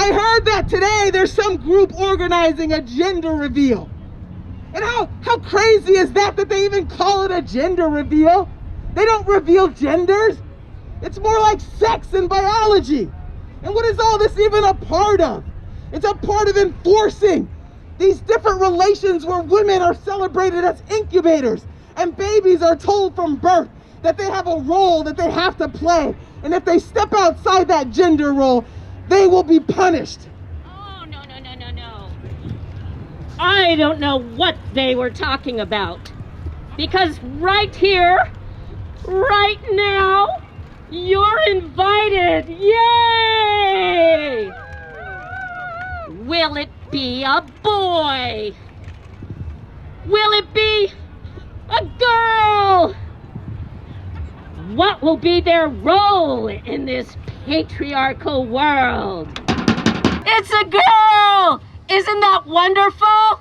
I heard that today there's some group organizing a gender reveal. And how crazy is that they even call it a gender reveal? They don't reveal genders. It's more like sex and biology. And what is all this even a part of? It's a part of enforcing these different relations where women are celebrated as incubators and babies are told from birth that they have a role that they have to play. And if they step outside that gender role, they will be punished. Oh, no. I don't know what they were talking about. Because right here, right now, you're invited. Yay! Will it be a boy? Will it be a girl? What will be their role in this patriarchal world? It's a girl! Isn't that wonderful?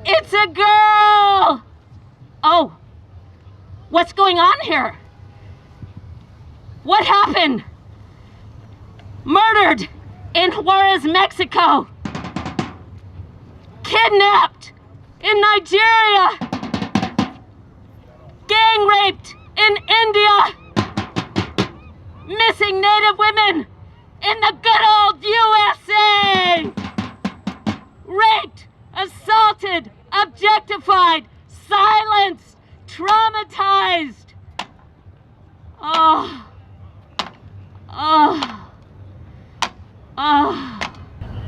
It's a girl! Oh, what's going on here? What happened? Murdered in Juarez, Mexico. Kidnapped in Nigeria. Gang raped in India. Missing Native women in the good old USA. Raped, assaulted, objectified, silenced, traumatized. Oh.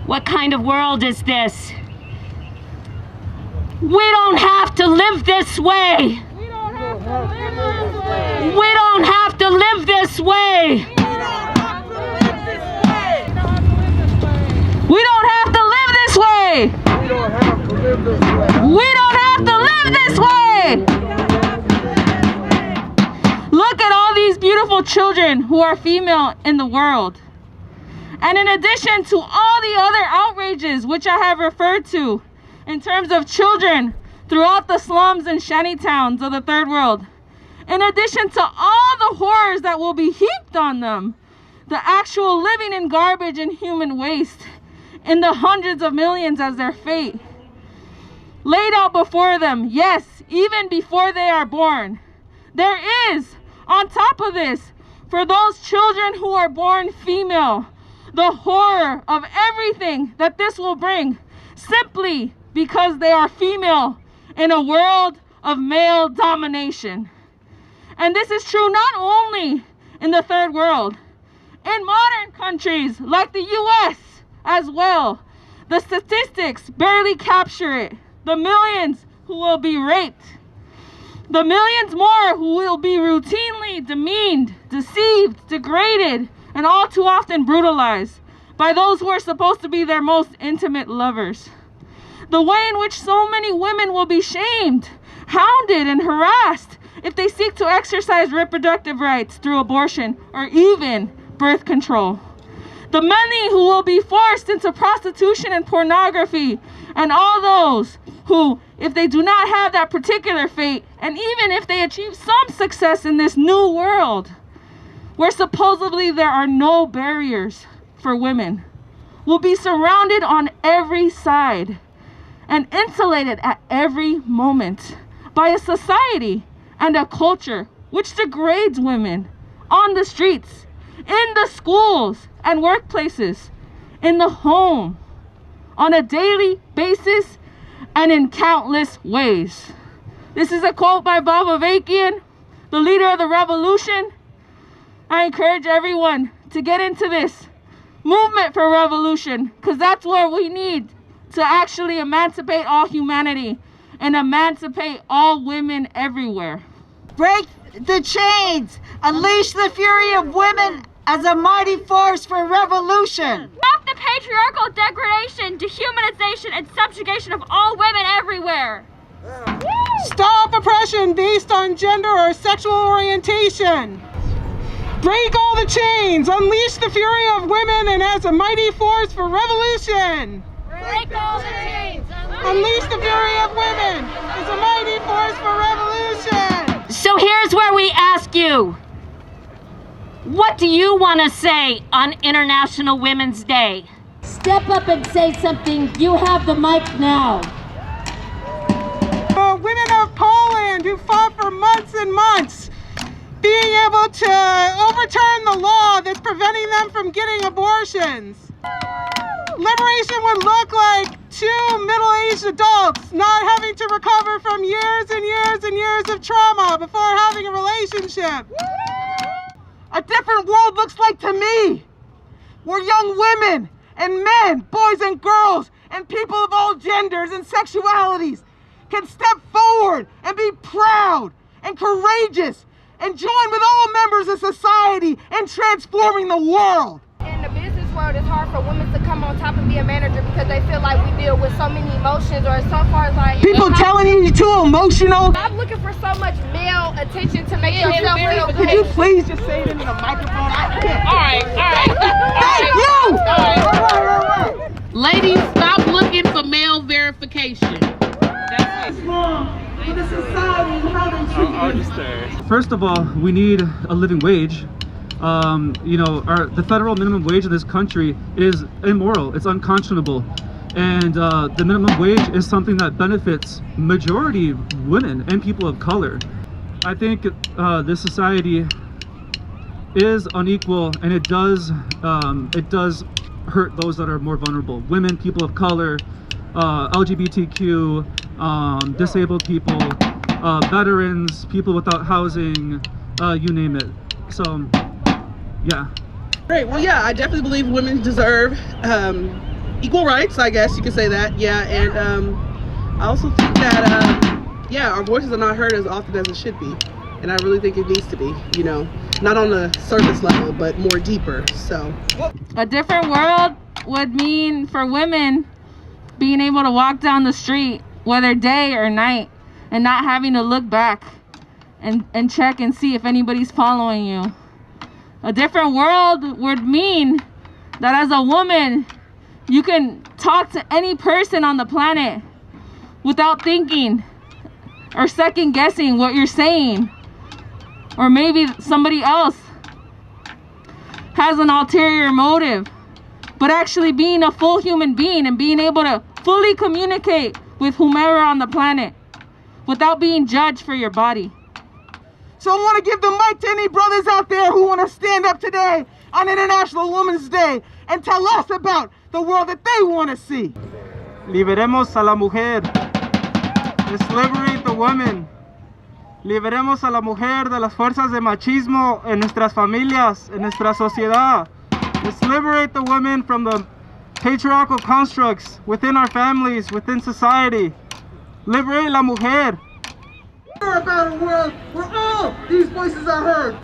What kind of world is this? We don't have to live this way. We don't have to live this way. We don't have to live this way. We don't have to live this way. We don't have to live this way. We don't have to live this way. Look at all these beautiful children who are female in the world. And in addition to all the other outrages which I have referred to in terms of children throughout the slums and shantytowns of the third world, in addition to all the horrors that will be heaped on them, the actual living in garbage and human waste in the hundreds of millions as their fate, laid out before them, yes, even before they are born, there is, on top of this, for those children who are born female, the horror of everything that this will bring, simply because they are female in a world of male domination. And this is true not only in the third world, in modern countries like the US as well. The statistics barely capture it. The millions who will be raped, the millions more who will be routinely demeaned, deceived, degraded, and all too often brutalized by those who are supposed to be their most intimate lovers. The way in which so many women will be shamed, hounded, and harassed if they seek to exercise reproductive rights through abortion or even birth control. The many who will be forced into prostitution and pornography, and all those who, if they do not have that particular fate, and even if they achieve some success in this new world, where supposedly there are no barriers for women, will be surrounded on every side and insulated at every moment by a society and a culture which degrades women on the streets, in the schools and workplaces, in the home, on a daily basis, and in countless ways. This is a quote by Bob Avakian, the leader of the revolution. I encourage everyone to get into this movement for revolution, because that's where we need to actually emancipate all humanity and emancipate all women everywhere. Break the chains! Unleash the fury of women as a mighty force for revolution! Stop the patriarchal degradation, dehumanization, and subjugation of all women everywhere! Stop oppression based on gender or sexual orientation! Break all the chains! Unleash the fury of women and as a mighty force for revolution! Break all the chains! Unleash the fury of women as a mighty force for revolution! So here's where we ask you, What do you want to say on International Women's Day? Step up and say something. You have the mic now. Women of Poland who fought for months and months, being able to overturn the law that's preventing them from getting abortions. Liberation would look like two middle-aged adults not having to recover from years and years and years of trauma before having a relationship. A different world looks like to me, where young women and men, boys and girls, and people of all genders and sexualities can step forward and be proud and courageous and join with all members of society in transforming the world. In the business world, it's hard for women to come on top and be a manager because they feel like we deal with so many emotions, or so far as like People telling you you're too emotional. I'm looking for so much male attention to make yourself feel Could you good. please just say it into the microphone? I can't. All right. Thank you! All right. Ladies, stop looking for male verification. For the society and how they treat you. First of all, we need a living wage. The federal minimum wage in this country is immoral. It's unconscionable. And the minimum wage is something that benefits majority women and people of color. I think this society is unequal, and it does hurt those that are more vulnerable. Women, people of color, LGBTQ, disabled people, veterans, people without housing, you name it. So, yeah. Great. Well, yeah, I definitely believe women deserve equal rights, I guess you could say that. Yeah, and I also think that, our voices are not heard as often as it should be. And I really think it needs to be, not on the surface level, but more deeper, so. A different world would mean for women being able to walk down the street, whether day or night, and not having to look back and check and see if anybody's following you. A different world would mean that as a woman, you can talk to any person on the planet without thinking or second guessing what you're saying. Or maybe somebody else has an ulterior motive, but actually being a full human being and being able to fully communicate with whomever on the planet without being judged for your body. So I want to give the mic to any brothers out there who want to stand up today on International Women's Day and tell us about the world that they want to see. Liberemos a la mujer. Let's liberate the women. Liberemos a la mujer de las fuerzas de machismo en nuestras familias, en nuestra sociedad. Let's liberate the women from the patriarchal constructs within our families, within society. Liberate la mujer. About a world where all these voices are heard.